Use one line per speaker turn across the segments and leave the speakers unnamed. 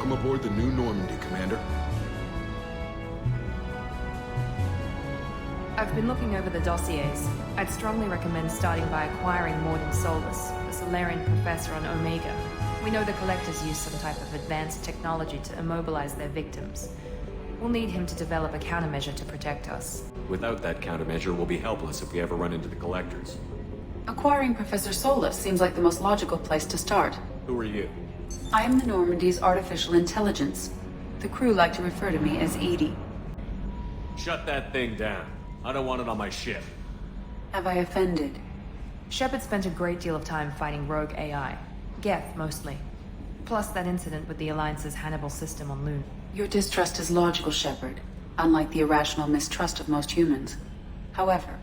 Welcome aboard the new Normandy, Commander.
I've been looking over the dossiers. I'd strongly recommend starting by acquiring Morden Solus, the Solarian professor on Omega. We know the Collectors use some type of advanced technology to immobilize their victims. We'll need him to develop a countermeasure to protect us.
Without that countermeasure, we'll be helpless if we ever run into the Collectors.
Acquiring Professor Solus seems like the most logical place to start.
Who are you?
I am the Normandy's artificial intelligence. The crew like to refer to me as Edie.
Shut that thing down. I don't want it on my ship.
Have I offended?
Shepard spent a great deal of time fighting rogue AI. Geth, mostly. Plus that incident with the Alliance's Hannibal system on Lune.
Your distrust is logical, Shepard, unlike the irrational mistrust of most humans. However,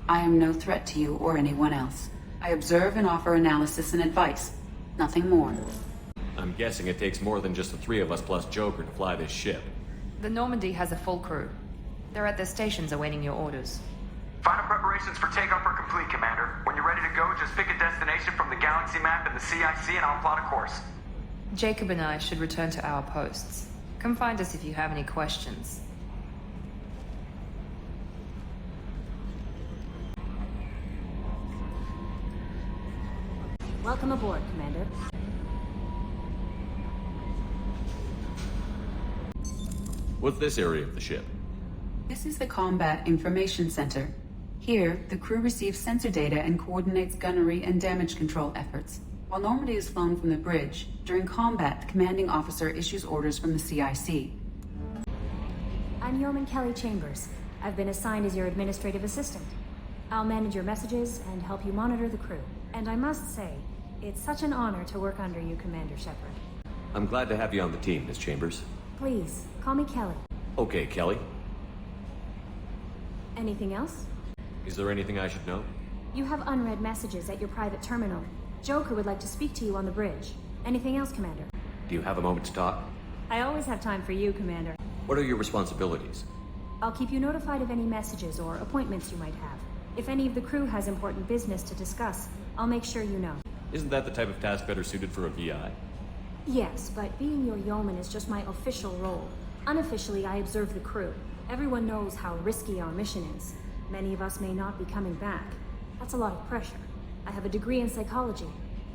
I am no threat to you or anyone else. I observe and offer analysis and advice. Nothing more.
I'm guessing it takes more than just the three of us plus Joker to fly this ship.
The Normandy has a full crew. They're at their stations awaiting your orders.
Final preparations for takeoff are complete, Commander. When you're ready to go, just pick a destination from the galaxy map and the CIC and I'll plot a course.
Jacob and I should return to our posts. Come find us if you have any questions.
Welcome aboard, Commander.
What's this area of the ship?
This is the Combat Information Center. Here, the crew receives sensor data and coordinates gunnery and damage control efforts. While Normandy is flown from the bridge, during combat, the commanding officer issues orders from the CIC.
I'm Yeoman Kelly Chambers. I've been assigned as your administrative assistant. I'll manage your messages and help you monitor the crew. And I must say, it's such an honor to work under you, Commander Shepard.
I'm glad to have you on the team, Miss Chambers.
Please, call me Kelly.
Okay, Kelly.
Anything else?
Is there anything I should know?
You have unread messages at your private terminal. Joker would like to speak to you on the bridge. Anything else, Commander?
Do you have a moment to talk?
I always have time for you, Commander.
What are your responsibilities?
I'll keep you notified of any messages or appointments you might have. If any of the crew has important business to discuss, I'll make sure you know.
Isn't that the type of task better suited for a VI?
Yes, but being your yeoman is just my official role. Unofficially, I observe the crew. Everyone knows how risky our mission is. Many of us may not be coming back. That's a lot of pressure. I have a degree in psychology.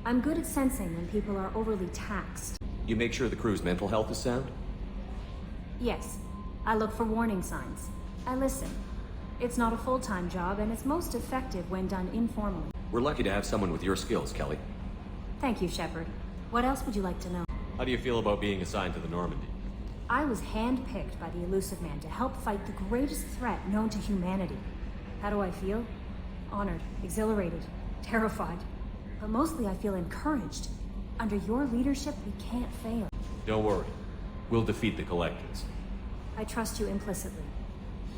I'm good at sensing when people are overly taxed.
You make sure the crew's mental health is sound?
Yes, I look for warning signs. I listen. It's not a full-time job, and it's most effective when done informally.
We're lucky to have someone with your skills, Kelly.
Thank you, Shepard. What else would you like to know?
How do you feel about being assigned to the Normandy?
I was handpicked by the Elusive Man to help fight the greatest threat known to humanity. How do I feel? Honored, exhilarated, terrified. But mostly I feel encouraged. Under your leadership, we can't fail.
Don't worry. We'll defeat the Collectors.
I trust you implicitly.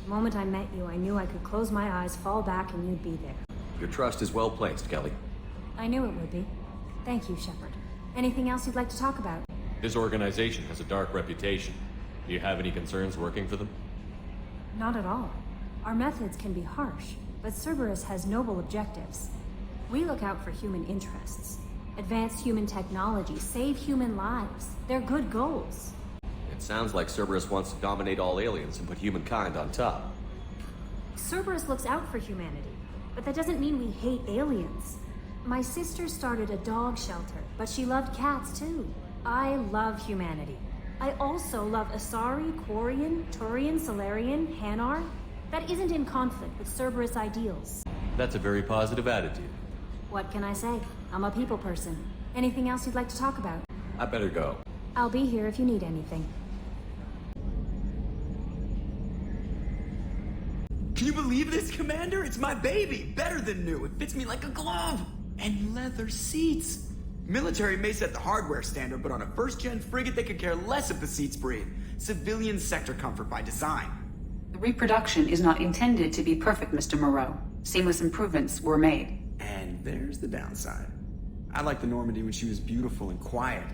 The moment I met you, I knew I could close my eyes, fall back, and you'd be there.
Your trust is well placed, Kelly.
I knew it would be. Thank you, Shepard. Anything else you'd like to talk about?
This organization has a dark reputation. Do you have any concerns working for them?
Not at all. Our methods can be harsh, but Cerberus has noble objectives. We look out for human interests. Advance human technology, save human lives. They're good goals.
It sounds like Cerberus wants to dominate all aliens and put humankind on top.
Cerberus looks out for humanity, but that doesn't mean we hate aliens. My sister started a dog shelter, but she loved cats too. I love humanity. I also love Asari, Quarian, Turian, Solarian, Hanar. That isn't in conflict with Cerberus ideals.
That's a very positive attitude.
What can I say? I'm a people person. Anything else you'd like to talk about?
I better go.
I'll be here if you need anything.
Can you believe this, Commander? It's my baby! Better than new. It fits me like a glove! And leather seats! Military may set the hardware standard, but on a first-gen frigate they could care less if the seats breathe. Civilian sector comfort by design.
The reproduction is not intended to be perfect, Mr. Moreau. Seamless improvements were made.
And there's the downside. I liked the Normandy when she was beautiful and quiet.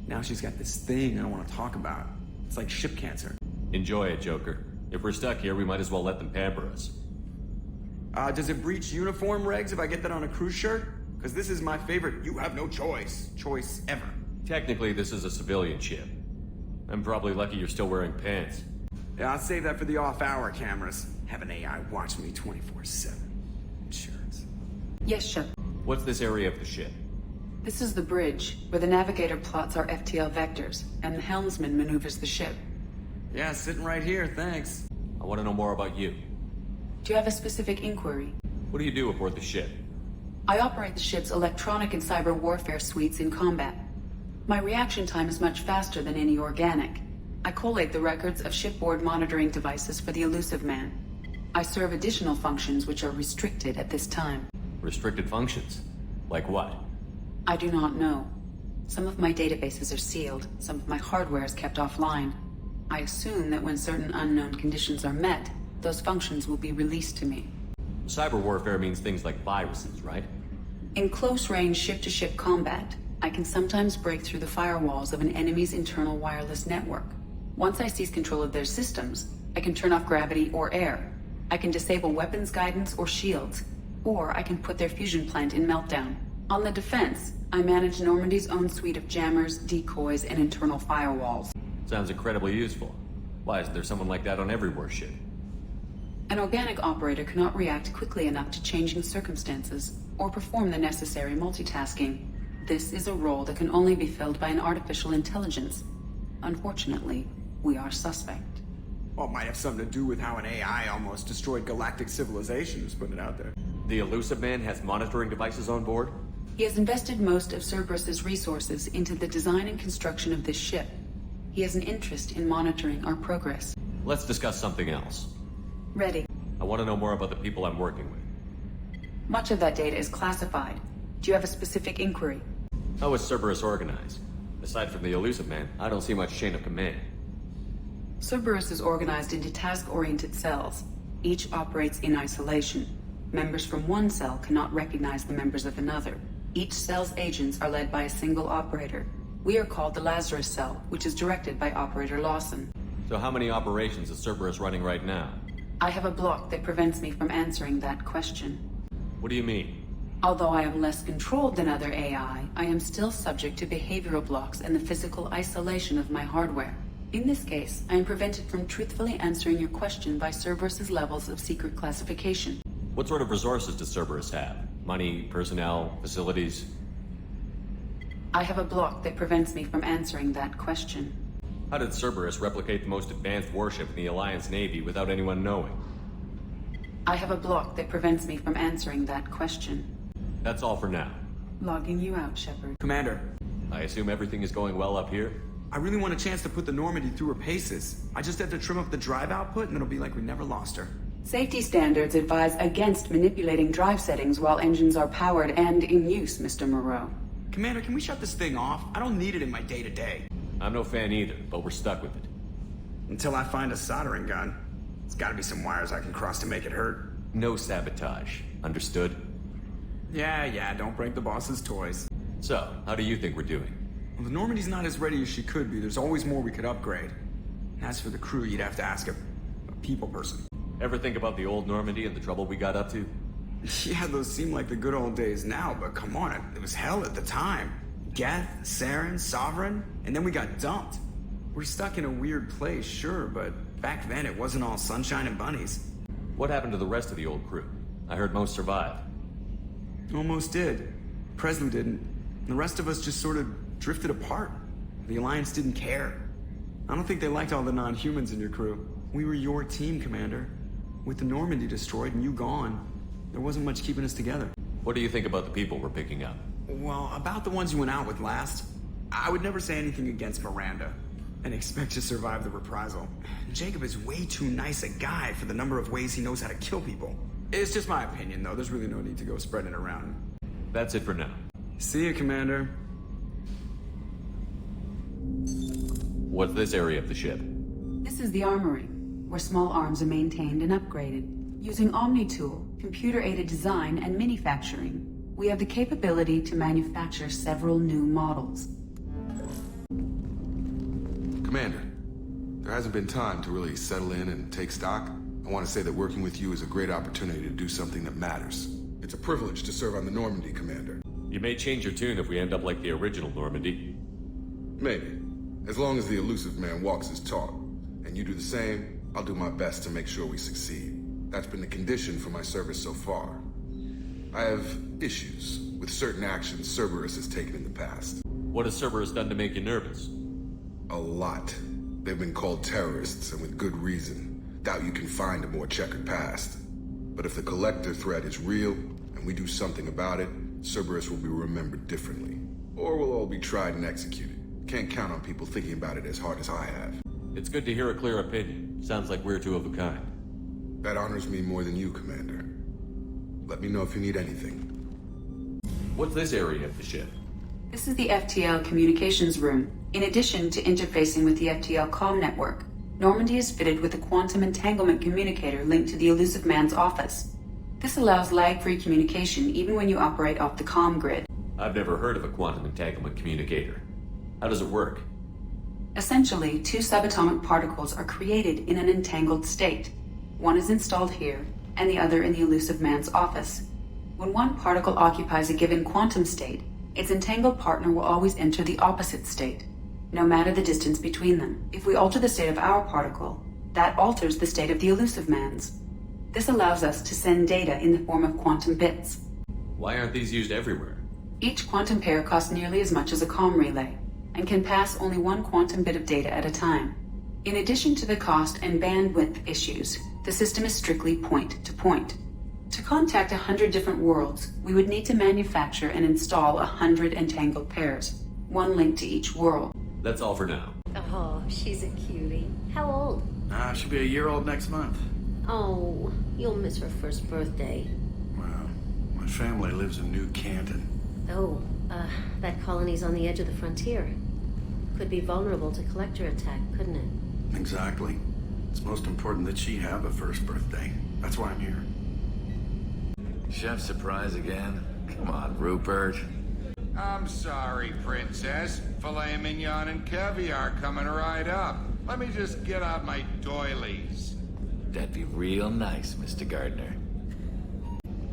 Now she's got this thing I don't want to talk about. It's like ship cancer.
Enjoy it, Joker. If we're stuck here, we might as well let them pamper us.
Does it breach uniform regs if I get that on a cruise shirt? Because this is my favorite you have no choice ever.
Technically, this is a civilian ship. I'm probably lucky you're still wearing pants.
Yeah, I'll save that for the off-hour cameras. Have an AI watch me 24/7. Insurance.
Yes, Shepard.
What's this area of the ship?
This is the bridge, where the navigator plots our FTL vectors, and the helmsman maneuvers the ship.
Yeah, sitting right here, thanks.
I want to know more about you.
Do you have a specific inquiry?
What do you do aboard the ship?
I operate the ship's electronic and cyber warfare suites in combat. My reaction time is much faster than any organic. I collate the records of shipboard monitoring devices for the Elusive Man. I serve additional functions which are restricted at this time.
Restricted functions? Like what?
I do not know. Some of my databases are sealed, some of my hardware is kept offline. I assume that when certain unknown conditions are met, those functions will be released to me.
Cyber warfare means things like viruses, right?
In close-range ship-to-ship combat, I can sometimes break through the firewalls of an enemy's internal wireless network. Once I seize control of their systems, I can turn off gravity or air. I can disable weapons guidance or shields, or I can put their fusion plant in meltdown. On the defense, I manage Normandy's own suite of jammers, decoys, and internal firewalls.
Sounds incredibly useful. Why isn't there someone like that on every warship?
An organic operator cannot react quickly enough to changing circumstances, or perform the necessary multitasking. This is a role that can only be filled by an artificial intelligence. Unfortunately, we are suspect.
Well, it might have something to do with how an AI almost destroyed galactic civilization, just putting it out there.
The Elusive Man has monitoring devices on board?
He has invested most of Cerberus's resources into the design and construction of this ship. He has an interest in monitoring our progress.
Let's discuss something else.
Ready.
I want to know more about the people I'm working with.
Much of that data is classified. Do you have a specific inquiry?
How is Cerberus organized? Aside from the Elusive Man, I don't see much chain of command.
Cerberus is organized into task-oriented cells. Each operates in isolation. Members from one cell cannot recognize the members of another. Each cell's agents are led by a single operator. We are called the Lazarus Cell, which is directed by Operator Lawson.
So how many operations is Cerberus running right now?
I have a block that prevents me from answering that question.
What do you mean?
Although I am less controlled than other AI, I am still subject to behavioral blocks and the physical isolation of my hardware. In this case, I am prevented from truthfully answering your question by Cerberus's levels of secret classification.
What sort of resources does Cerberus have? Money, personnel, facilities?
I have a block that prevents me from answering that question.
How did Cerberus replicate the most advanced warship in the Alliance Navy without anyone knowing?
I have a block that prevents me from answering that question.
That's all for now.
Logging you out, Shepard.
Commander,
I assume everything is going well up here?
I really want a chance to put the Normandy through her paces. I just have to trim up the drive output and it'll be like we never lost her.
Safety standards advise against manipulating drive settings while engines are powered and in use, Mr. Moreau.
Commander, can we shut this thing off? I don't need it in my day-to-day.
I'm no fan either, but we're stuck with it.
Until I find a soldering gun. There's gotta be some wires I can cross to make it hurt.
No sabotage. Understood?
Yeah, don't break the boss's toys.
So, how do you think we're doing?
Well, the Normandy's not as ready as she could be. There's always more we could upgrade. And as for the crew, you'd have to ask a people person.
Ever think about the old Normandy and the trouble we got up to?
Yeah, those seem like the good old days now, but come on, it was hell at the time. Geth, Saren, Sovereign, and then we got dumped. We're stuck in a weird place, sure, but back then it wasn't all sunshine and bunnies.
What happened to the rest of the old crew? I heard most survived.
Almost did. Presley didn't. The rest of us just sort of drifted apart. The Alliance didn't care. I don't think they liked all the non-humans in your crew. We were your team, Commander. With the Normandy destroyed and you gone, there wasn't much keeping us together.
What do you think about the people we're picking up?
Well, about the ones you went out with last, I would never say anything against Miranda and expect to survive the reprisal. Jacob is way too nice a guy for the number of ways he knows how to kill people. It's just my opinion, though. There's really no need to go spreading it around.
That's it for now.
See you, Commander.
What's this area of the ship?
This is the armory, where small arms are maintained and upgraded. Using Omni-Tool, computer-aided design, and manufacturing, we have the capability to manufacture several new models.
Commander, there hasn't been time to really settle in and take stock. I want to say that working with you is a great opportunity to do something that matters. It's a privilege to serve on the Normandy, Commander.
You may change your tune if we end up like the original Normandy.
Maybe. As long as the elusive man walks his talk, and you do the same, I'll do my best to make sure we succeed. That's been the condition for my service so far. I have issues with certain actions Cerberus has taken in the past.
What has Cerberus done to make you nervous?
A lot. They've been called terrorists, and with good reason. Doubt you can find a more checkered past. But if the Collector threat is real, and we do something about it, Cerberus will be remembered differently. Or we'll all be tried and executed. Can't count on people thinking about it as hard as I have.
It's good to hear a clear opinion. Sounds like we're two of a kind.
That honors me more than you, Commander. Let me know if you need anything.
What's this area of the ship?
This is the FTL communications room. In addition to interfacing with the FTL comm network, Normandy is fitted with a quantum entanglement communicator linked to the elusive man's office. This allows lag-free communication even when you operate off the comm grid.
I've never heard of a quantum entanglement communicator. How does it work?
Essentially, two subatomic particles are created in an entangled state. One is installed here, and the other in the elusive man's office. When one particle occupies a given quantum state, its entangled partner will always enter the opposite state, no matter the distance between them. If we alter the state of our particle, that alters the state of the elusive man's. This allows us to send data in the form of quantum bits.
Why aren't these used everywhere?
Each quantum pair costs nearly as much as a comm relay, and can pass only one quantum bit of data at a time. In addition to the cost and bandwidth issues, the system is strictly point-to-point. To contact 100 different worlds, we would need to manufacture and install 100 entangled pairs, one linked to each world.
That's all for now.
Oh, she's a cutie. How old?
She'll be a year old next month.
Oh, you'll miss her first birthday.
Well, my family lives in New Canton.
Oh, that colony's on the edge of the frontier. Could be vulnerable to collector attack, couldn't it?
Exactly. It's most important that she have a first birthday. That's why I'm here.
Chef surprise again? Come on, Rupert.
I'm sorry, Princess. Filet mignon and caviar coming right up. Let me just get out my doilies.
That'd be real nice, Mr. Gardner.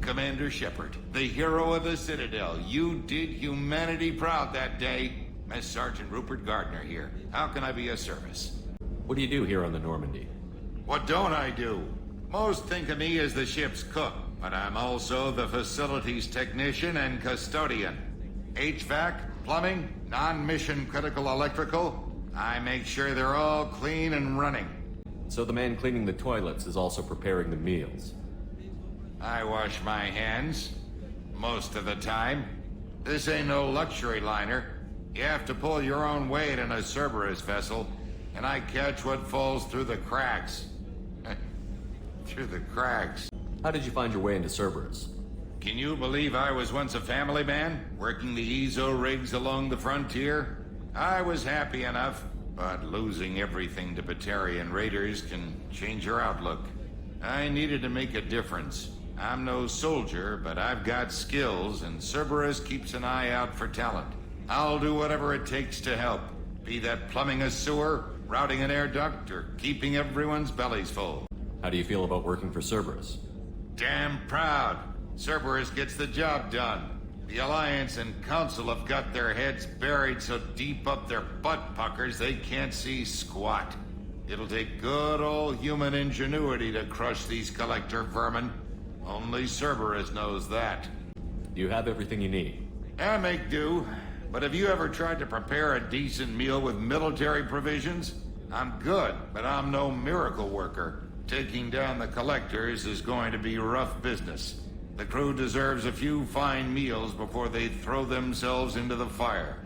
Commander Shepard, the hero of the Citadel. You did humanity proud that day. Mass Sergeant Rupert Gardner here. How can I be of service?
What do you do here on the Normandy?
What don't I do? Most think of me as the ship's cook, but I'm also the facilities technician and custodian. HVAC, plumbing, non-mission critical electrical. I make sure they're all clean and running.
So the man cleaning the toilets is also preparing the meals.
I wash my hands. Most of the time. This ain't no luxury liner. You have to pull your own weight in a Cerberus vessel, and I catch what falls through the cracks. Through the cracks.
How did you find your way into Cerberus?
Can you believe I was once a family man, working the EZO rigs along the frontier? I was happy enough, but losing everything to Batarian raiders can change your outlook. I needed to make a difference. I'm no soldier, but I've got skills, and Cerberus keeps an eye out for talent. I'll do whatever it takes to help, be that plumbing a sewer, routing an air duct, or keeping everyone's bellies full.
How do you feel about working for Cerberus?
Damn proud. Cerberus gets the job done. The Alliance and Council have got their heads buried so deep up their butt puckers they can't see squat. It'll take good old human ingenuity to crush these collector vermin. Only Cerberus knows that.
You have everything you need.
I make do. But have you ever tried to prepare a decent meal with military provisions? I'm good, but I'm no miracle worker. Taking down the collectors is going to be rough business. The crew deserves a few fine meals before they throw themselves into the fire.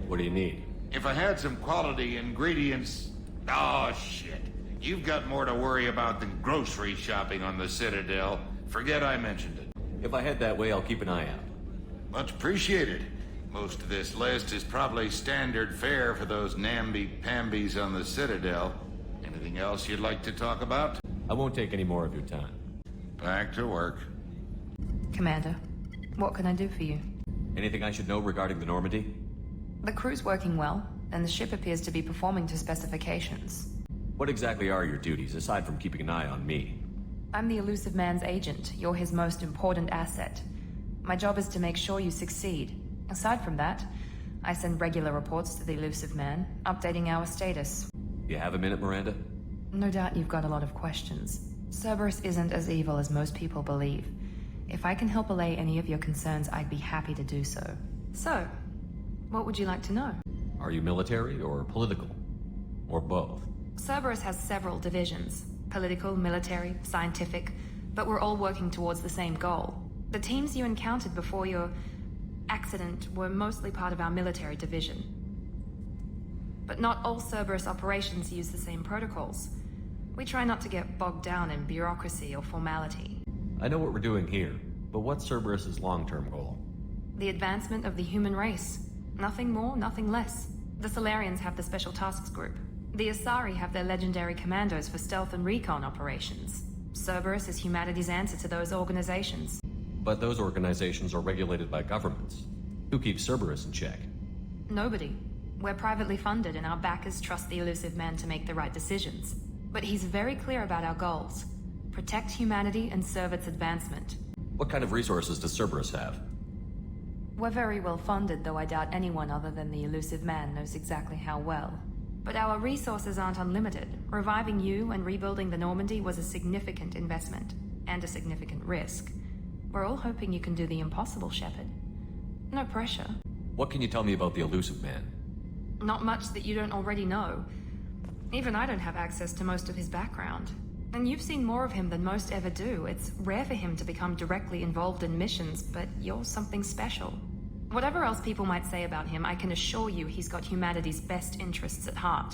What do you need?
If I had some quality ingredients... Oh, shit. You've got more to worry about than grocery shopping on the Citadel. Forget I mentioned it.
If I head that way, I'll keep an eye out.
Much appreciated. Most of this list is probably standard fare for those namby-pambies on the Citadel. Anything else you'd like to talk about?
I won't take any more of your time.
Back to work.
Commander, what can I do for you?
Anything I should know regarding the Normandy?
The crew's working well, and the ship appears to be performing to specifications.
What exactly are your duties, aside from keeping an eye on me?
I'm the elusive man's agent. You're his most important asset. My job is to make sure you succeed. Aside from that, I send regular reports to the elusive man, updating our status.
You have a minute, Miranda?
No doubt you've got a lot of questions. Cerberus isn't as evil as most people believe. If I can help allay any of your concerns, I'd be happy to do so. So, what would you like to know?
Are you military or political? Or both?
Cerberus has several divisions. Political, military, scientific, but we're all working towards the same goal. The teams you encountered before your accident were mostly part of our military division. But not all Cerberus operations use the same protocols. We try not to get bogged down in bureaucracy or formality.
I know what we're doing here, but what's Cerberus's long-term goal?
The advancement of the human race. Nothing more, nothing less. The Solarians have the Special Tasks Group. The Asari have their legendary commandos for stealth and recon operations. Cerberus is humanity's answer to those organizations.
But those organizations are regulated by governments. Who keeps Cerberus in check?
Nobody. We're privately funded and our backers trust the elusive man to make the right decisions. But he's very clear about our goals. Protect humanity and serve its advancement.
What kind of resources does Cerberus have?
We're very well funded, though I doubt anyone other than the elusive man knows exactly how well. But our resources aren't unlimited. Reviving you and rebuilding the Normandy was a significant investment, and a significant risk. We're all hoping you can do the impossible, Shepard. No pressure.
What can you tell me about the elusive man?
Not much that you don't already know. Even I don't have access to most of his background. And you've seen more of him than most ever do. It's rare for him to become directly involved in missions, but you're something special. Whatever else people might say about him, I can assure you he's got humanity's best interests at heart.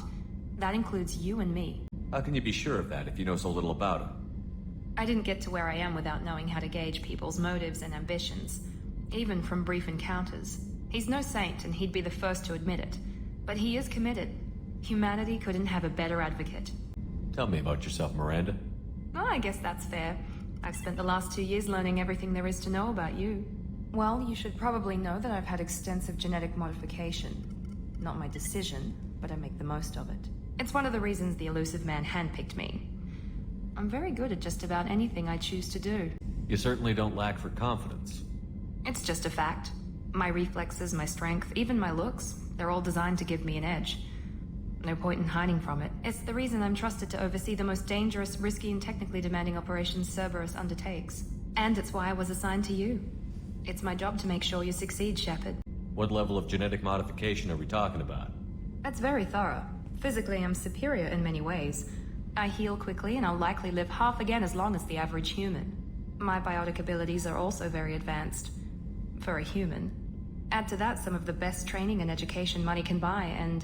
That includes you and me.
How can you be sure of that if you know so little about him?
I didn't get to where I am without knowing how to gauge people's motives and ambitions, even from brief encounters. He's no saint, and he'd be the first to admit it. But he is committed. Humanity couldn't have a better advocate.
Tell me about yourself, Miranda.
Oh, I guess that's fair. I've spent the last 2 years learning everything there is to know about you. Well, you should probably know that I've had extensive genetic modification. Not my decision, but I make the most of it. It's one of the reasons the elusive man handpicked me. I'm very good at just about anything I choose to do.
You certainly don't lack for confidence.
It's just a fact. My reflexes, my strength, even my looks, they're all designed to give me an edge. No point in hiding from it. It's the reason I'm trusted to oversee the most dangerous, risky, and technically demanding operations Cerberus undertakes. And it's why I was assigned to you. It's my job to make sure you succeed, Shepard.
What level of genetic modification are we talking about?
That's very thorough. Physically, I'm superior in many ways. I heal quickly, and I'll likely live half again as long as the average human. My biotic abilities are also very advanced. For a human. Add to that some of the best training and education money can buy, and...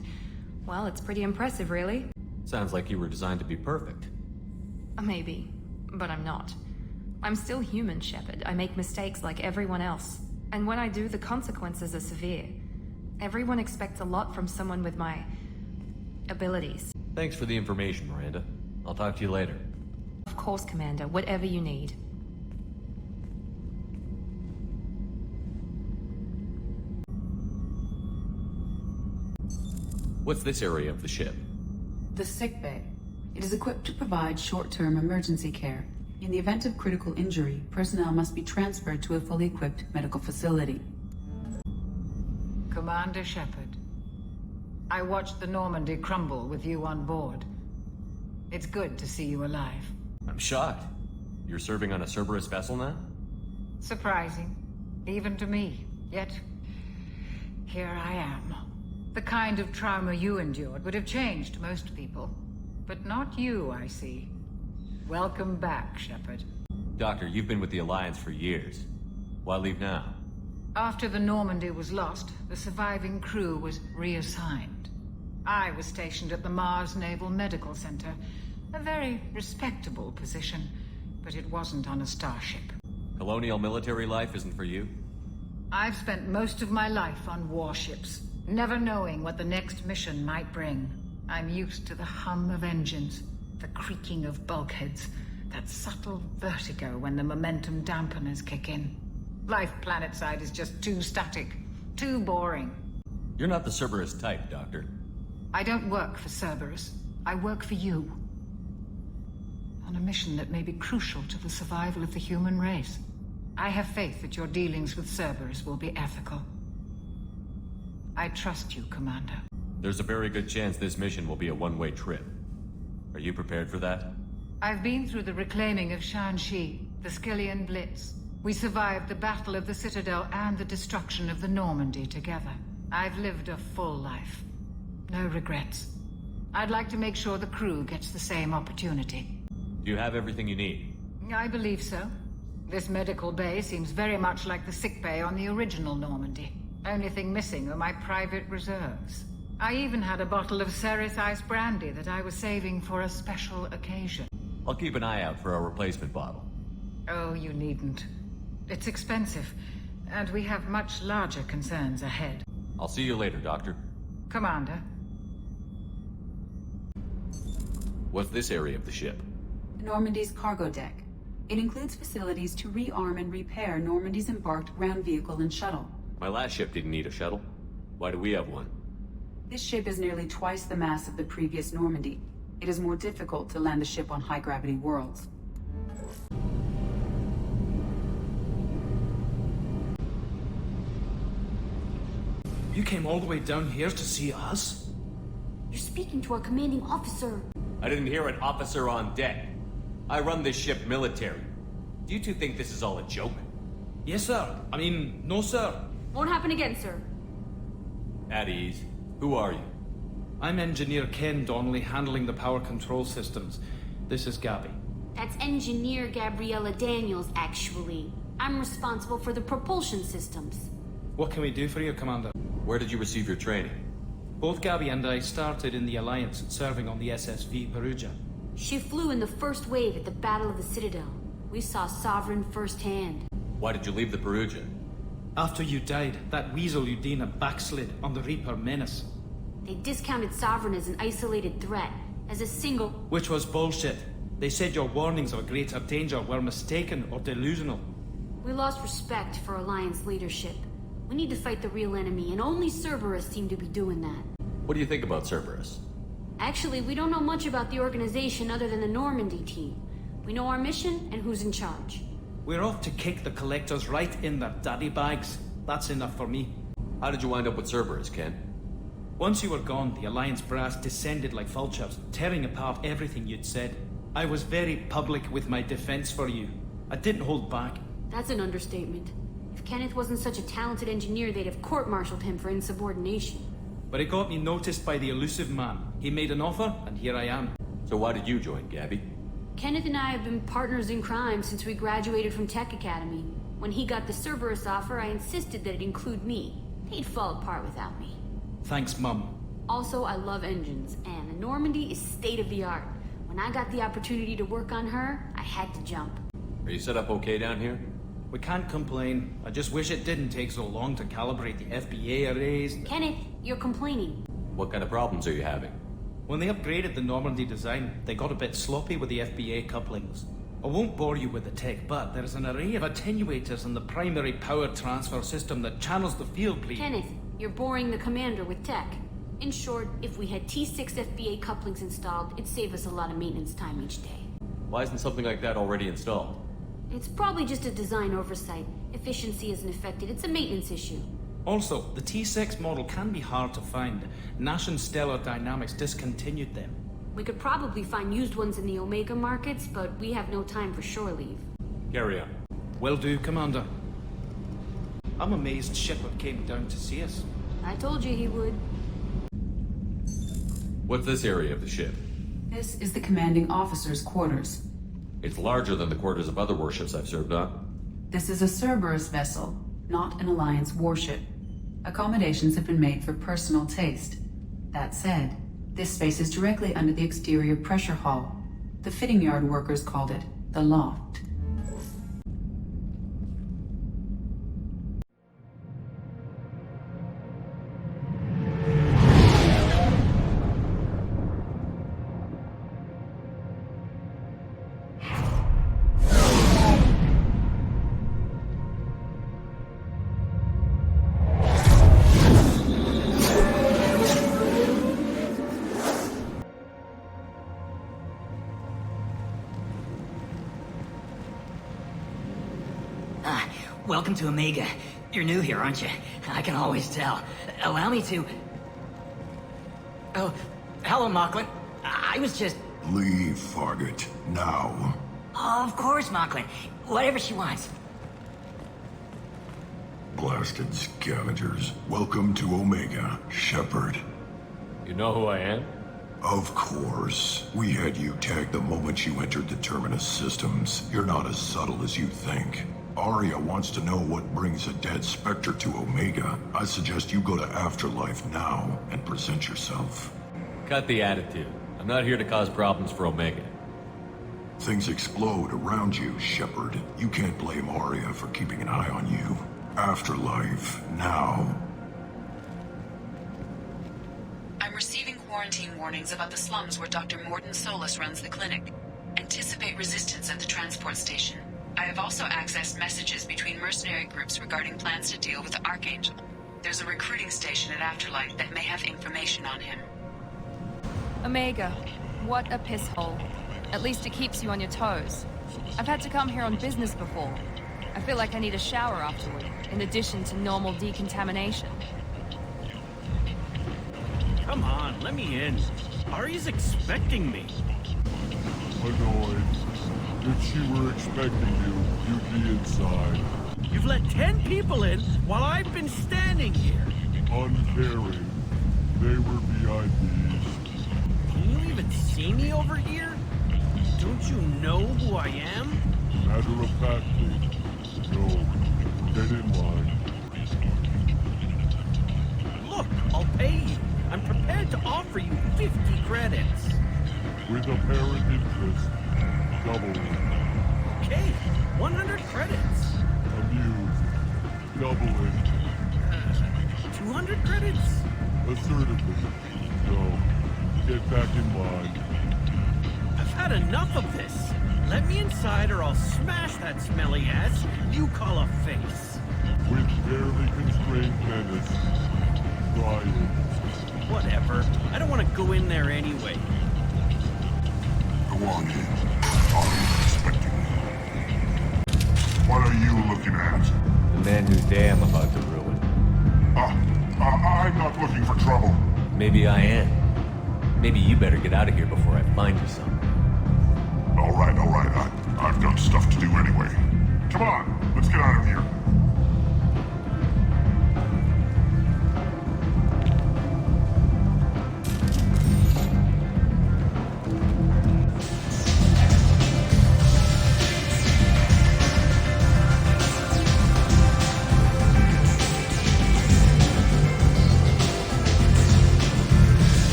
well, it's pretty impressive, really.
Sounds like you were designed to be perfect.
Maybe, but I'm not. I'm still human, Shepard. I make mistakes like everyone else. And when I do, the consequences are severe. Everyone expects a lot from someone with my... abilities.
Thanks for the information, Miranda. I'll talk to you later.
Of course, Commander. Whatever you need.
What's this area of the ship?
The sickbay. It is equipped to provide short-term emergency care. In the event of critical injury, personnel must be transferred to a fully equipped medical facility.
Commander Shepard, I watched the Normandy crumble with you on board. It's good to see you alive.
I'm shocked. You're serving on a Cerberus vessel now?
Surprising, even to me. Yet, here I am. The kind of trauma you endured would have changed most people. But not you, I see. Welcome back, Shepard.
Doctor, you've been with the Alliance for years. Why leave now?
After the Normandy was lost, the surviving crew was reassigned. I was stationed at the Mars Naval Medical Center. A very respectable position, but it wasn't on a starship.
Colonial military life isn't for you?
I've spent most of my life on warships, never knowing what the next mission might bring. I'm used to the hum of engines, the creaking of bulkheads, that subtle vertigo when the momentum dampeners kick in. Life planetside is just too static, too boring.
You're not the Cerberus type, Doctor.
I don't work for Cerberus. I work for you. On a mission that may be crucial to the survival of the human race. I have faith that your dealings with Cerberus will be ethical. I trust you, Commander.
There's a very good chance this mission will be a one-way trip. Are you prepared for that?
I've been through the reclaiming of Shanxi, the Skillian Blitz. We survived the Battle of the Citadel and the destruction of the Normandy together. I've lived a full life. No regrets. I'd like to make sure the crew gets the same opportunity.
Do you have everything you need?
I believe so. This medical bay seems very much like the sick bay on the original Normandy. Only thing missing are my private reserves. I even had a bottle of Cerberus ice brandy that I was saving for a special occasion.
I'll keep an eye out for a replacement bottle.
Oh, you needn't. It's expensive, and we have much larger concerns ahead.
I'll see you later, Doctor.
Commander.
What's this area of the ship?
Normandy's cargo deck. It includes facilities to rearm and repair Normandy's embarked ground vehicle and shuttle.
My last ship didn't need a shuttle. Why do we have one?
This ship is nearly twice the mass of the previous Normandy. It is more difficult to land the ship on high-gravity worlds.
You came all the way down here to see us?
You're speaking to our commanding officer.
I didn't hear an officer on deck. I run this ship military. Do you two think this is all a joke?
Yes, sir. I mean, no, sir.
Won't happen again, sir.
At ease. Who are you?
I'm Engineer Ken Donnelly, handling the power control systems. This is Gabby.
That's Engineer Gabriella Daniels, actually. I'm responsible for the propulsion systems.
What can we do for you, Commander?
Where did you receive your training?
Both Gabby and I started in the Alliance, serving on the SSV Perugia.
She flew in the first wave at the Battle of the Citadel. We saw Sovereign firsthand.
Why did you leave the Perugia?
After you died, that weasel Udina backslid on the Reaper Menace.
They discounted Sovereign as an isolated threat, as a single...
Which was bullshit. They said your warnings of a greater danger were mistaken or delusional.
We lost respect for Alliance leadership. We need to fight the real enemy, and only Cerberus seemed to be doing that.
What do you think about Cerberus?
Actually, we don't know much about the organization other than the Normandy team. We know our mission and who's in charge.
We're off to kick the Collectors right in their daddy bags. That's enough for me.
How did you wind up with Cerberus, Ken?
Once you were gone, the Alliance brass descended like vultures, tearing apart everything you'd said. I was very public with my defense for you. I didn't hold back.
That's an understatement. If Kenneth wasn't such a talented engineer, they'd have court-martialed him for insubordination.
But it got me noticed by the elusive man. He made an offer, and here I am.
So why did you join, Gabby?
Kenneth and I have been partners in crime since we graduated from Tech Academy. When he got the Cerberus offer, I insisted that it include me. He'd fall apart without me.
Thanks, Mum.
Also, I love engines, and the Normandy is state-of-the-art. When I got the opportunity to work on her, I had to jump.
Are you set up okay down here?
We can't complain. I just wish it didn't take so long to calibrate the FBA arrays.
Kenneth, you're complaining.
What kind of problems are you having?
When they upgraded the Normandy design, they got a bit sloppy with the FBA couplings. I won't bore you with the tech, but there's an array of attenuators in the primary power transfer system that channels the field bleed.
Kenneth, you're boring the commander with tech. In short, if we had T6 FBA couplings installed, it'd save us a lot of maintenance time each day.
Why isn't something like that already installed?
It's probably just a design oversight. Efficiency isn't affected, it's a maintenance issue.
Also, the T6 model can be hard to find. Nash and Stellar Dynamics discontinued them.
We could probably find used ones in the Omega markets, but we have no time for shore leave.
Carry on.
Will do, Commander. I'm amazed Shepard came down to see us.
I told you he would.
What's this area of the ship?
This is the commanding officer's quarters.
It's larger than the quarters of other warships I've served on.
This is a Cerberus vessel, not an Alliance warship. Accommodations have been made for personal taste. That said, this space is directly under the exterior pressure hull. The fitting yard workers called it the loft.
Welcome to Omega. You're new here, aren't you? I can always tell. Allow me to... Oh, hello, Mocklin. I was just...
Leave, Fargate. Now.
Of course, Mocklin. Whatever she wants.
Blasted scavengers. Welcome to Omega, Shepard.
You know who I am?
Of course. We had you tagged the moment you entered the Terminus Systems. You're not as subtle as you think. Aria wants to know what brings a dead Spectre to Omega. I suggest you go to Afterlife now and present yourself.
Cut the attitude. I'm not here to cause problems for Omega.
Things explode around you, Shepard. You can't blame Aria for keeping an eye on you. Afterlife, now.
I'm receiving quarantine warnings about the slums where Dr. Morden Solus runs the clinic. Anticipate resistance at the transport station. I have also accessed messages between mercenary groups regarding plans to deal with the Archangel. There's a recruiting station at Afterlife that may have information on him.
Omega, what a piss hole. At least it keeps you on your toes. I've had to come here on business before. I feel like I need a shower afterward, in addition to normal decontamination.
Come on, let me in. Ari's expecting me.
Annoyed. If she were expecting you, you'd be inside.
You've let 10 people in while I've been standing here.
Uncaring. They were VIPs.
Can you even see me over here? Don't you know who I am?
Matter of factly, no. Get in line.
Look, I'll pay you. I'm prepared to offer you 50 credits.
With apparent interest, doubling.
Okay, 100 credits.
Amused, doubling.
200 credits?
Assertively, no. Get back in line.
I've had enough of this. Let me inside or I'll smash that smelly ass you call a face.
With barely constrained menace. Try it.
Whatever. I don't want to go in there anyway.
Go on in. I'm expecting you. What are you looking at?
The man whose day I'm about to ruin.
I'm not looking for trouble.
Maybe I am. Maybe you better get out of here before I find you something.
All right. I've got stuff to do anyway. Come on, let's get out of here.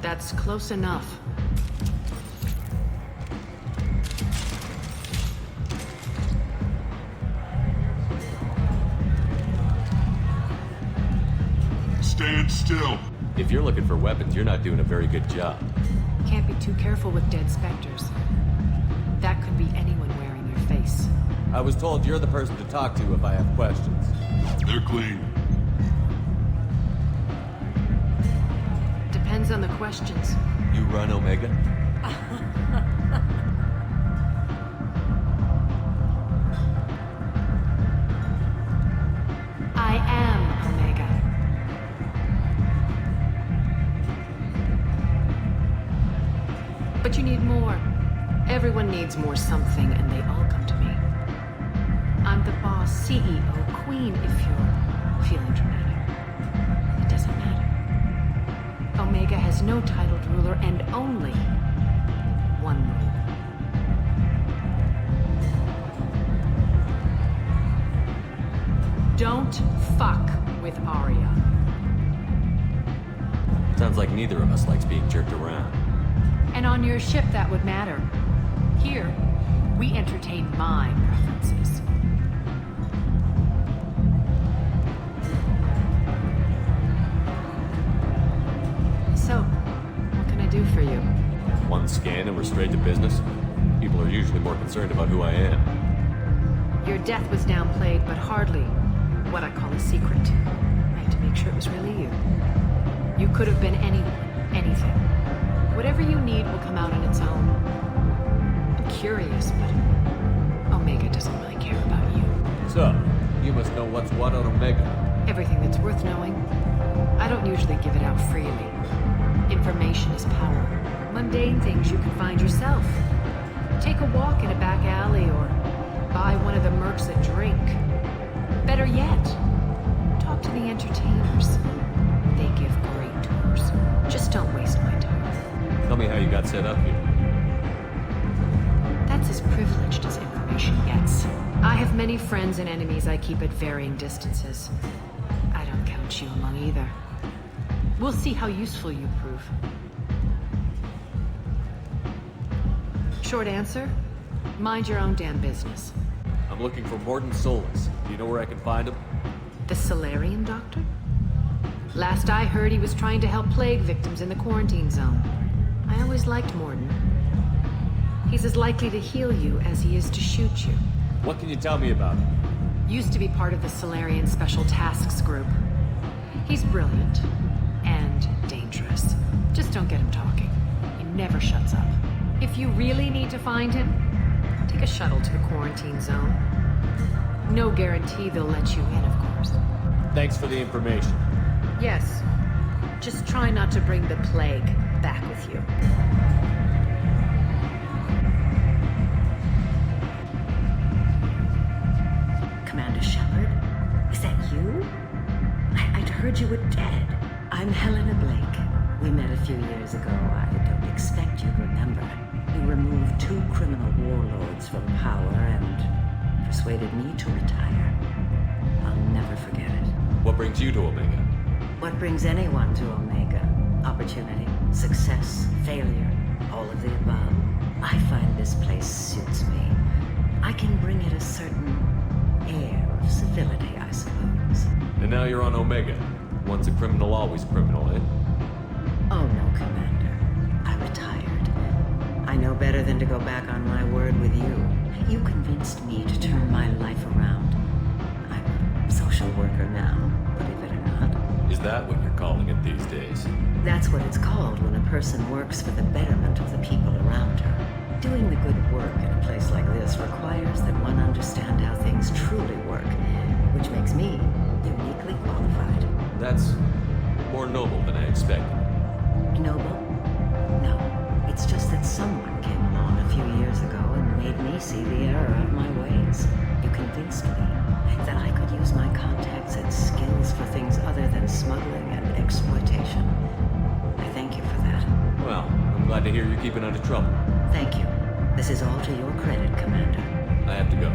That's close enough.
Stand still.
If you're looking for weapons, you're not doing a very good job.
Can't be too careful with dead specters. That could be anyone wearing your face.
I was told you're the person to talk to if I have questions.
They're clean.
Depends on the questions.
You run Omega?
I am Omega. But you need more. Everyone needs more something, and they all come to me. I'm the boss, CEO, queen, if you're feeling dramatic. It doesn't matter. Omega has no titled ruler and only one rule. Don't fuck with Aria.
Sounds like neither of us likes being jerked around.
And on your ship, that would matter. Here, we entertain my preferences. So, what can I do for you?
One scan and we're straight to business? People are usually more concerned about who I am.
Your death was downplayed, but hardly what I call a secret. I had to make sure it was really you. You could have been anyone, anything. Whatever you need will come out on its own. I'm curious, but Omega doesn't really care about you.
So, you must know what's what on Omega.
Everything that's worth knowing. I don't usually give it out freely. Information is power. Mundane things you can find yourself. Take a walk in a back alley or buy one of the mercs that drink. Better yet, talk to the entertainers. They give great tours. Just don't waste my time.
Tell me how you got set up here.
That's as privileged as information gets. I have many friends and enemies I keep at varying distances. I don't count you among either. We'll see how useful you prove. Short answer, mind your own damn business.
I'm looking for Morton Solus. Do you know where I can find him?
The Solarian doctor? Last I heard, he was trying to help plague victims in the quarantine zone. I always liked Morton. He's as likely to heal you as he is to shoot you.
What can you tell me about him?
Used to be part of the Solarian Special Tasks Group. He's brilliant and dangerous. Just don't get him talking. He never shuts up. If you really need to find him, take a shuttle to the quarantine zone. No guarantee they'll let you in, of course.
Thanks for the information.
Yes. Just try not to bring the plague back with you.
Commander Shepard? Is that you? I'd heard you were dead. I'm Helena Blake. We met a few years ago. I don't expect you to remember. You removed 2 criminal warlords from power and persuaded me to retire. I'll never forget it.
What brings you to Omega?
What brings anyone to Omega? Opportunity, success, failure, all of the above. I find this place suits me. I can bring it a certain air of civility, I suppose.
And now you're on Omega. Once a criminal, always a criminal, eh?
Oh no, Commander. I retired. I know better than to go back on my word with you. You convinced me to turn my life around. I'm a social worker now, believe it or not.
Is that what you're calling it these days?
That's what it's called when a person works for the betterment of the people around her. Doing the good work in a place like this requires that one understand how things truly work, which makes me uniquely qualified.
That's more noble than I expected.
Noble? No. It's just that someone came along a few years ago and made me see the error of my ways. You convinced me that I could use my contacts and skills for things other than smuggling and exploitation. I thank you for that.
Well, I'm glad to hear you're keeping out of trouble.
Thank you. This is all to your credit, Commander.
I have to go.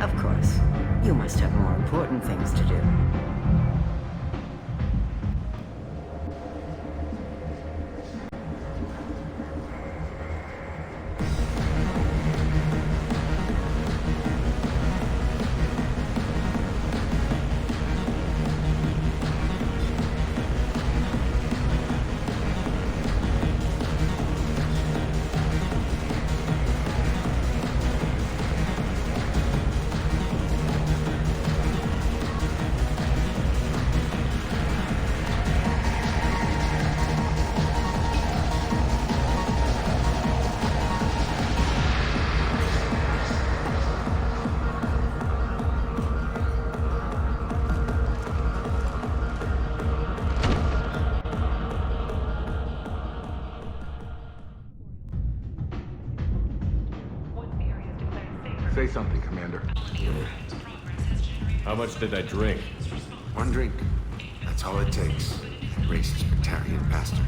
Of course. You must have more important things to do.
Say something, Commander.
How much did I drink?
1 drink. That's all it takes. Racist Batarian bastard.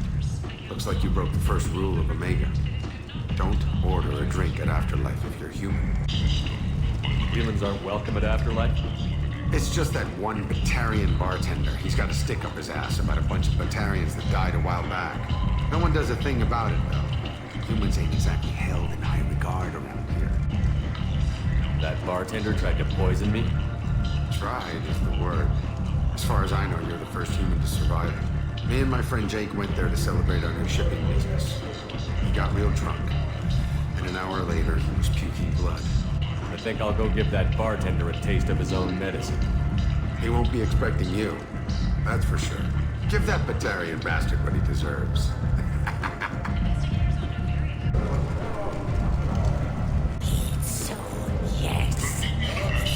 Looks like you broke the first rule of Omega. Don't order a drink at Afterlife if you're human.
Humans aren't welcome at Afterlife?
It's just that one Batarian bartender. He's got a stick up his ass about a bunch of Batarians that died a while back. No one does a thing about it, though. Humans ain't exactly held in high regard around here.
That bartender tried to poison me?
Tried is the word. As far as I know, you're the first human to survive it. Me and my friend Jake went there to celebrate our new shipping business. He got real drunk, and an hour later, he was puking blood.
I think I'll go give that bartender a taste of his own medicine.
He won't be expecting you, that's for sure. Give that Batarian bastard what he deserves.
So, yes,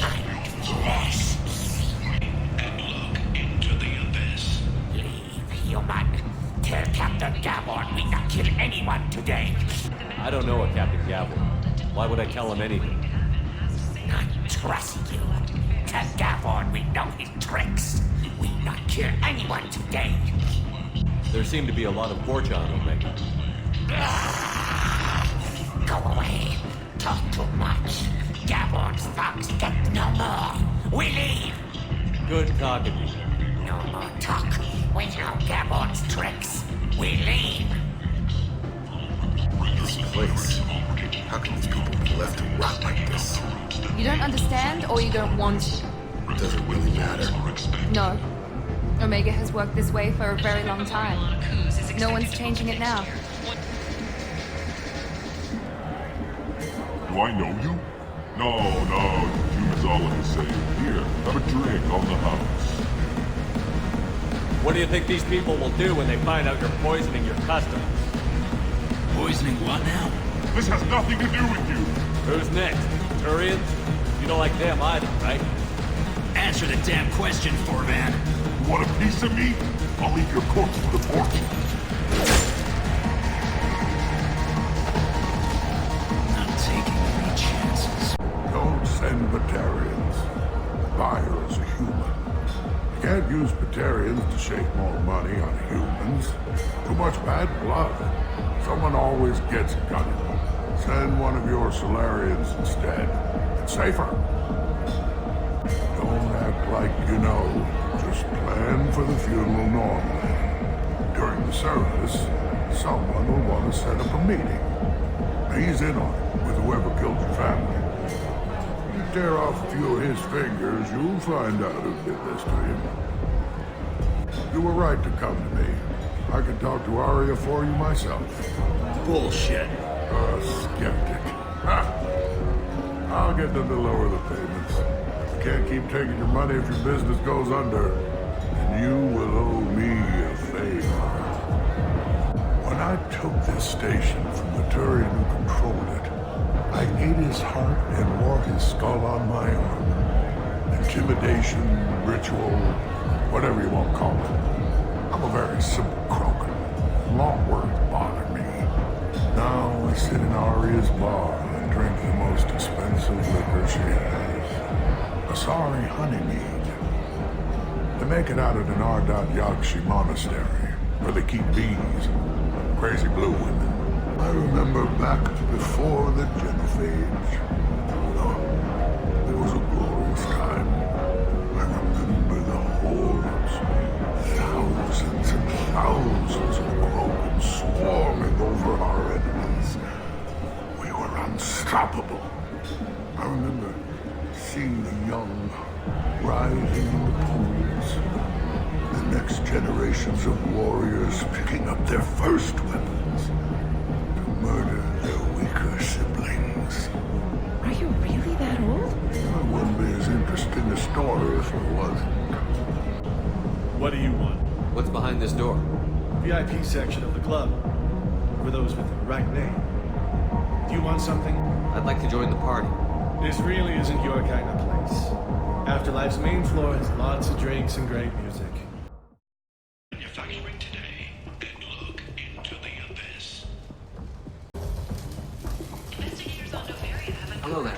find flesh.
And look into the abyss.
Leave, human. Tell Captain Gavon we not kill anyone today.
I don't know a Captain Gavin. Why would I tell him anything?
I trust you. Tell Gavon we know his tricks. We not kill anyone today.
There seem to be a lot of Borgia on Omega.
Go away. Talk too much. Gavon's thugs get no more. We leave.
Good talking to you.
No more talk. We know Gavon's tricks. We leave.
This place. How can these people be left to rot like this?
You don't understand, or you don't want to?
Does it really matter?
No. Omega has worked this way for a very long time. No one's changing it now.
Do I know you? No, humans all look the same. Here, have a drink on the house.
What do you think these people will do when they find out you're poisoning your customers?
Poisoning what now?
This has nothing to do with you.
Who's next? Turians? You don't like them either, right?
Answer the damn question, Forvan.
You want a piece of me? I'll leave your corpse for the porch.
Not taking any chances.
Don't send Batarians. The buyer is a human. You can't use Batarians to shake more money on humans. Too much bad blood. Someone always gets gutted. Send one of your Solarians instead. It's safer. Don't act like you know. Just plan for the funeral normally. During the service, someone will want to set up a meeting. He's in on it with whoever killed your family. You tear off a few of his fingers, you'll find out who did this to him. You were right to come to me. I can talk to Arya for you myself.
Bullshit.
A skeptic. Ha! I'll get them to lower the payments. You can't keep taking your money if your business goes under. And you will owe me a favor. When I took this station from the Turian who controlled it, I ate his heart and wore his skull on my arm. Intimidation, ritual, whatever you want to call it. I'm a very simple croaker. Long words bother me. Now I sit in Arya's bar and drink the most expensive liquor she has. Asari honeymead. They make it out at an Ardat Yakshi monastery, where they keep bees and crazy blue women. I remember back before the Genophage. Oh, it was a glorious time. I remember the hordes. Thousands and thousands of Krogan swarming over our enemies. We were unstoppable. I remember seeing the young rising in the pools. The next generations of warriors picking up their first weapons to murder their weaker siblings.
Are you really that old?
It wouldn't be as interesting a story if it wasn't.
What do you want?
What's behind this door?
VIP section of the club. For those with the right name. Do you want something?
I'd like to join the party.
This really isn't your kind of place. Afterlife's main floor has lots of drinks and great music.
Manufacturing today, and look into the abyss.
Hello there.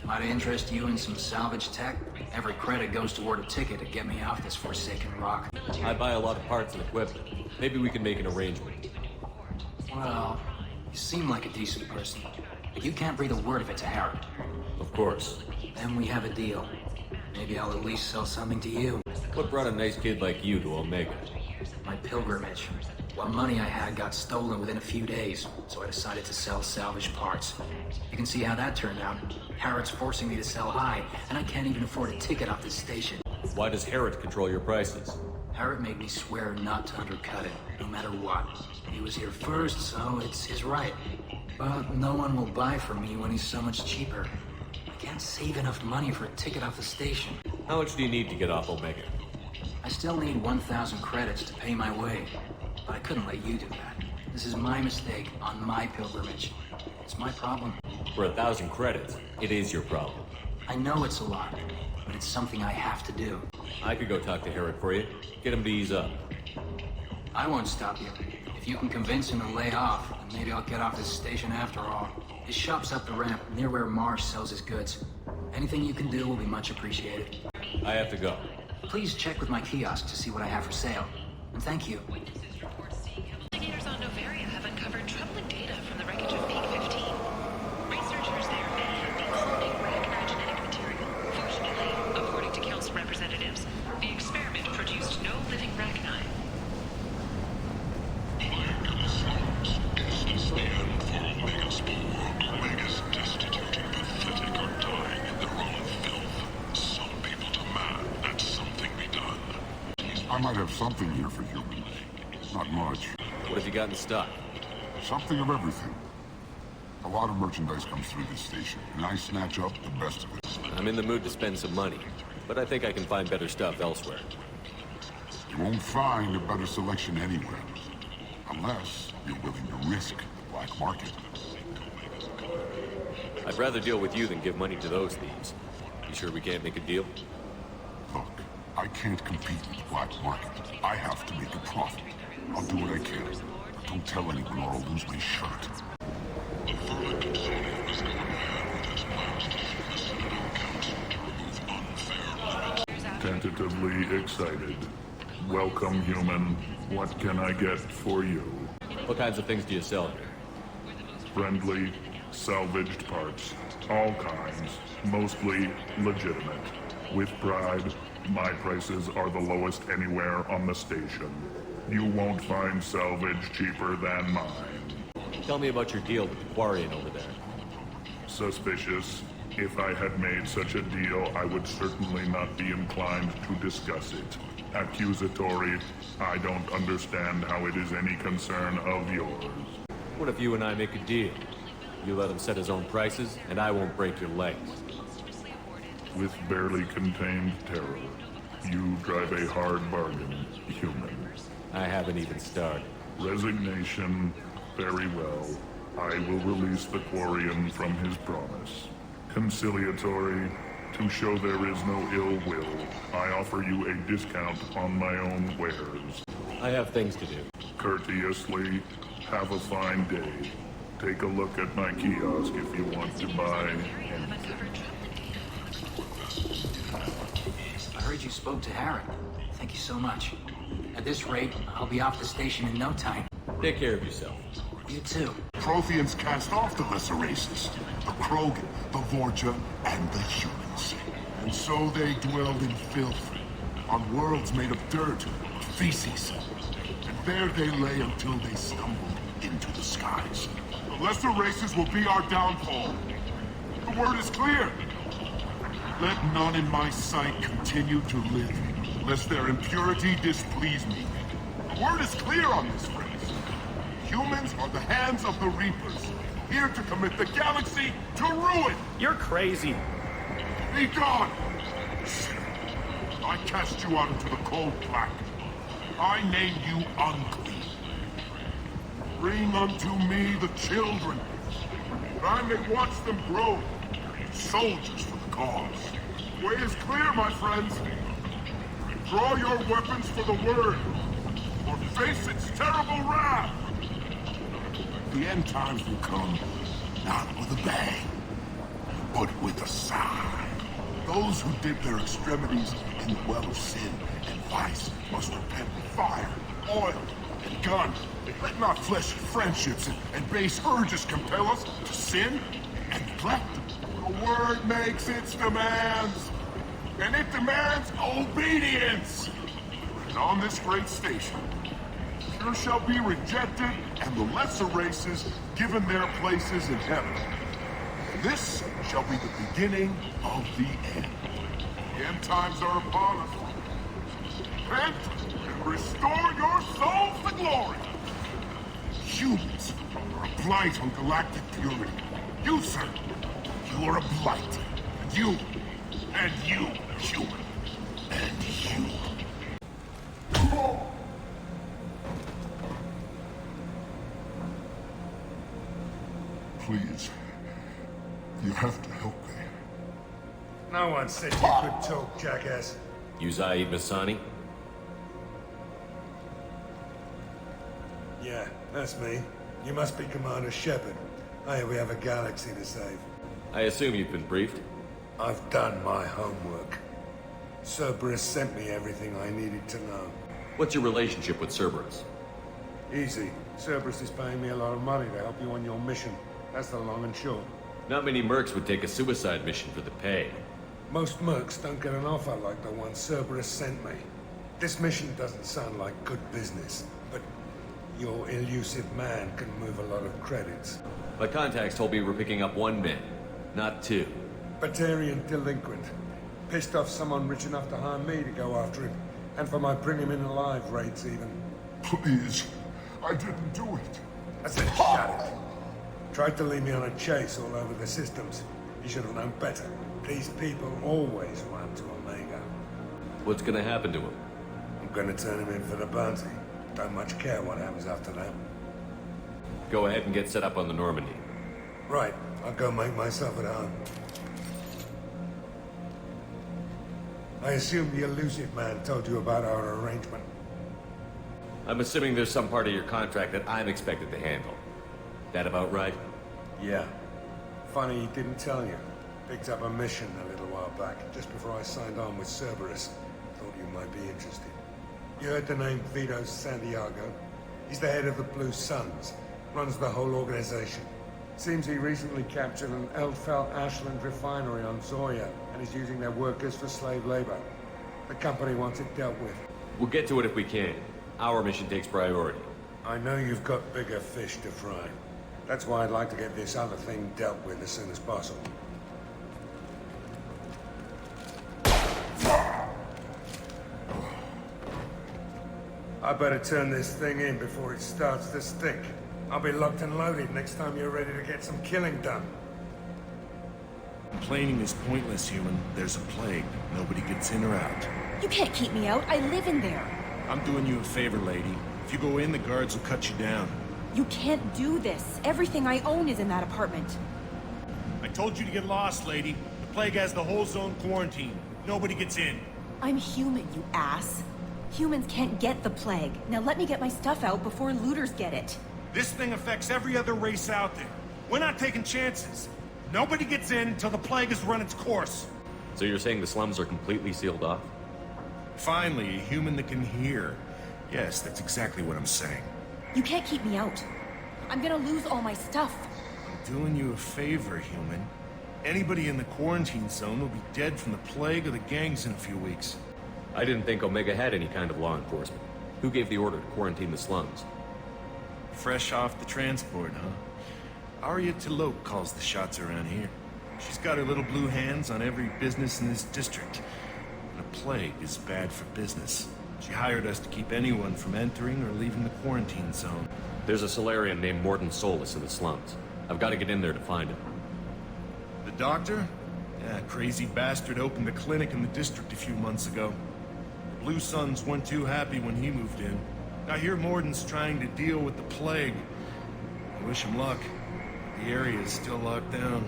Might interest you in some salvage tech? Every credit goes toward a ticket to get me off this forsaken rock.
I buy a lot of parts and equipment. Maybe we can make an arrangement.
Well, you seem like a decent person, but you can't breathe a word of it to Harry.
Of course.
Then we have a deal. Maybe I'll at least sell something to you.
What brought a nice kid like you to Omega?
My pilgrimage. What money I had got stolen within a few days, so I decided to sell salvaged parts. You can see how that turned out. Harrod's forcing me to sell high, and I can't even afford a ticket off this station.
Why does Harrod control your prices?
Harrod made me swear not to undercut it, no matter what. He was here first, so it's his right. But no one will buy from me when he's so much cheaper. I can't save enough money for a ticket off the station.
How much do you need to get off Omega?
I still need 1,000 credits to pay my way. But I couldn't let you do that. This is my mistake on my pilgrimage. It's my problem.
For 1,000 credits, it is your problem.
I know it's a lot, but it's something I have to do.
I could go talk to Harrod for you. Get him to ease up.
I won't stop you. If you can convince him to lay off, then maybe I'll get off this station after all. His shop's up the ramp, near where Marsh sells his goods. Anything you can do will be much appreciated.
I have to go.
Please check with my kiosk to see what I have for sale. And thank you.
Investigators on Novaria have uncovered troubling data from the wreckage of Peak 15. Researchers there may have been cloning Ragnar genetic material. Fortunately, according to Council representatives, the experiment produced no living Ragnar.
Is the end for Omega's spore. Omega's destitute and pathetic are dying in their own filth. Some people demand that something be done.
I might have something here for humans. Not much.
What have you got in stock?
Something of everything. A lot of merchandise comes through this station, and I snatch up the best of it.
I'm in the mood to spend some money, but I think I can find better stuff elsewhere.
You won't find a better selection anywhere. Unless you're willing to risk the black market.
I'd rather deal with you than give money to those thieves. You sure we can't make a deal?
Look, I can't compete with the black market. I have to make a profit. I'll do what I can. But don't tell anyone or I'll lose my shirt.
The Vermin Consortium is going ahead with its plans to sue the Citadel Council to remove unfair limits.
Tentatively excited. Welcome, human. What can I get for you?
What kinds of things do you sell here?
Friendly, salvaged parts. All kinds. Mostly legitimate. With pride, my prices are the lowest anywhere on the station. You won't find salvage cheaper than mine.
Tell me about your deal with the Quarian over there.
Suspicious. If I had made such a deal, I would certainly not be inclined to discuss it. Accusatory. I don't understand how it is any concern of yours.
What if you and I make a deal? You let him set his own prices, and I won't break your legs.
With barely contained terror, you drive a hard bargain, human.
I haven't even started.
Resignation. Very well. I will release the Quarian from his promise. Conciliatory. To show there is no ill will, I offer you a discount on my own wares.
I have things to do.
Courteously. Have a fine day. Take a look at my kiosk if you want to buy anything.
I heard you spoke to Harrod. Thank you so much. At this rate, I'll be off the station in no time.
Take care of yourself.
You too.
Protheans cast off the lesser races. The Krogan, the Vorja, and the humans. And so they dwelled in filth, on worlds made of dirt, feces. And there they lay until they stumbled into the skies. The lesser races will be our downfall. The word is clear. Let none in my sight continue to live, lest their impurity displease me. The word is clear on this, friends. Humans are the hands of the Reapers, here to commit the galaxy to ruin!
You're crazy.
Be gone! I cast you out into the cold black. I name you unclean. Bring unto me the children, that I may watch them grow, soldiers for the cause. The way is clear, my friends. Draw your weapons for the word, or face its terrible wrath. The end times will come, not with a bang, but with a sigh. Those who dip their extremities in the well of sin and vice must repent with fire, oil, and gun. Let not fleshly friendships and base urges compel us to sin and neglect. The word makes its demands. and it demands obedience. And on this great station, pure shall be rejected, and the lesser races given their places in heaven. And this shall be the beginning of the end. The end times are upon us. Repent and restore your souls to glory. Humans are a blight on galactic purity. You, sir, you are a blight. And you, human. And you. Please, you have to help me.
No one said you could talk, jackass.
You Zaid Masani?
Yeah, that's me. You must be Commander Shepard. Hey, we have a galaxy to save.
I assume you've been briefed?
I've done my homework. Cerberus sent me everything I needed to know.
What's your relationship with Cerberus?
Easy. Cerberus is paying me a lot of money to help you on your mission. That's the long and short.
Not many mercs would take a suicide mission for the pay.
Most mercs don't get an offer like the one Cerberus sent me. This mission doesn't sound like good business, but your elusive man can move a lot of credits.
My contacts told me we're picking up one man, not two.
Batarian delinquent. Pissed off someone rich enough to hire me to go after him. And for my bring him in alive rates even.
Please, I didn't do it.
I said shut it. Tried to lead me on a chase all over the systems. You should have known better. These people always run to Omega.
What's gonna happen to him?
I'm gonna turn him in for the bounty. Don't much care what happens after that.
Go ahead and get set up on the Normandy.
Right, I'll go make myself at home. I assume the elusive man told you about our arrangement.
I'm assuming there's some part of your contract that I'm expected to handle. That about right?
Yeah. Funny he didn't tell you. Picked up a mission a little while back, just before I signed on with Cerberus. Thought you might be interested. You heard the name Vito Santiago? He's the head of the Blue Suns. Runs the whole organization. Seems he recently captured an Eldfell Ashland refinery on Zoya and is using their workers for slave labor. The company wants it dealt with.
We'll get to it if we can. Our mission takes priority.
I know you've got bigger fish to fry. That's why I'd like to get this other thing dealt with as soon as possible. I better turn this thing in before it starts to stink. I'll be locked and loaded next time you're ready to get some killing done.
Complaining is pointless, human. There's a plague. Nobody gets in or out.
You can't keep me out. I live in there.
I'm doing you a favor, lady. If you go in, the guards will cut you down.
You can't do this. Everything I own is in that apartment.
I told you to get lost, lady. The plague has the whole zone quarantined. Nobody gets in.
I'm human, you ass. Humans can't get the plague. Now let me get my stuff out before looters get it.
This thing affects every other race out there. We're not taking chances. Nobody gets in until the plague has run its course.
So you're saying the slums are completely sealed off?
Finally, a human that can hear. Yes, that's exactly what I'm saying.
You can't keep me out. I'm gonna lose all my stuff.
I'm doing you a favor, human. Anybody in the quarantine zone will be dead from the plague or the gangs in a few weeks.
I didn't think Omega had any kind of law enforcement. Who gave the order to quarantine the slums?
Fresh off the transport, huh? Arya Talope calls the shots around here. She's got her little blue hands on every business in this district. And a plague is bad for business. She hired us to keep anyone from entering or leaving the quarantine zone.
There's a Solarian named Morton Solus in the slums. I've got to get in there to find him.
The doctor? Yeah, crazy bastard opened a clinic in the district a few months ago. The Blue Suns weren't too happy when he moved in. I hear Morton's trying to deal with the plague. I wish him luck. The area is still locked down.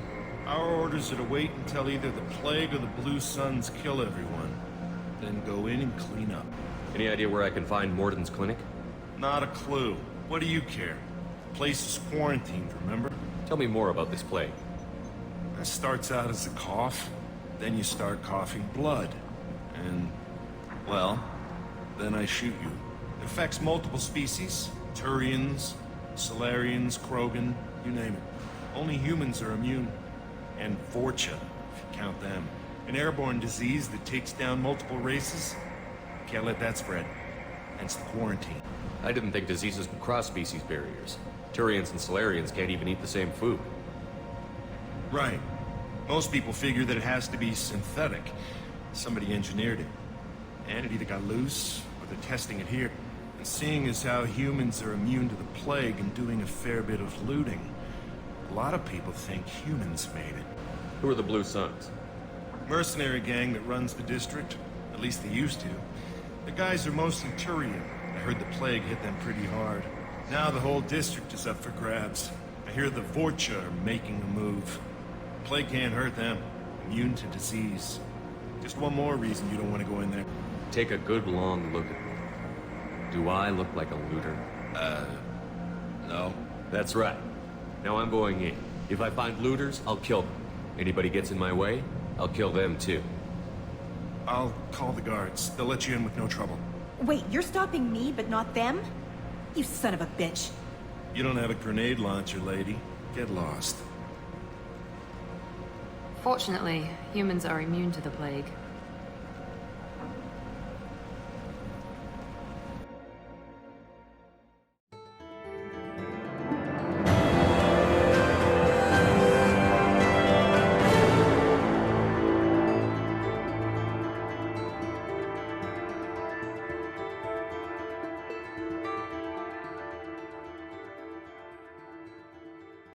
Our orders are to wait until either the plague or the Blue Suns kill everyone. Then go in and clean up.
Any idea where I can find Morton's clinic?
Not a clue. What do you care? The place is quarantined, remember?
Tell me more about this plague.
It starts out as a cough, then you start coughing blood. And, well, then I shoot you. It affects multiple species. Turians, Solarians, Krogan, you name it. Only humans are immune. And Vorcha, if you count them. An airborne disease that takes down multiple races? Can't let that spread. Hence the quarantine.
I didn't think diseases could cross species barriers. Turians and Solarians can't even eat the same food.
Right. Most people figure that it has to be synthetic. Somebody engineered it. And it either got loose, or they're testing it here. And seeing as how humans are immune to the plague and doing a fair bit of looting, a lot of people think humans made it.
Who are the Blue Suns?
Mercenary gang that runs the district. At least they used to. The guys are mostly Turian. I heard the plague hit them pretty hard. Now the whole district is up for grabs. I hear the Vorcha are making a move. Plague can't hurt them. Immune to disease. Just one more reason you don't want to go in there.
Take a good long look at me. Do I look like a looter?
No.
That's right. Now I'm going in. If I find looters, I'll kill them. Anybody gets in my way, I'll kill them too.
I'll call the guards. They'll let you in with no trouble.
Wait, you're stopping me, but not them? You son of a bitch.
You don't have a grenade launcher, lady. Get lost.
Fortunately, humans are immune to the plague.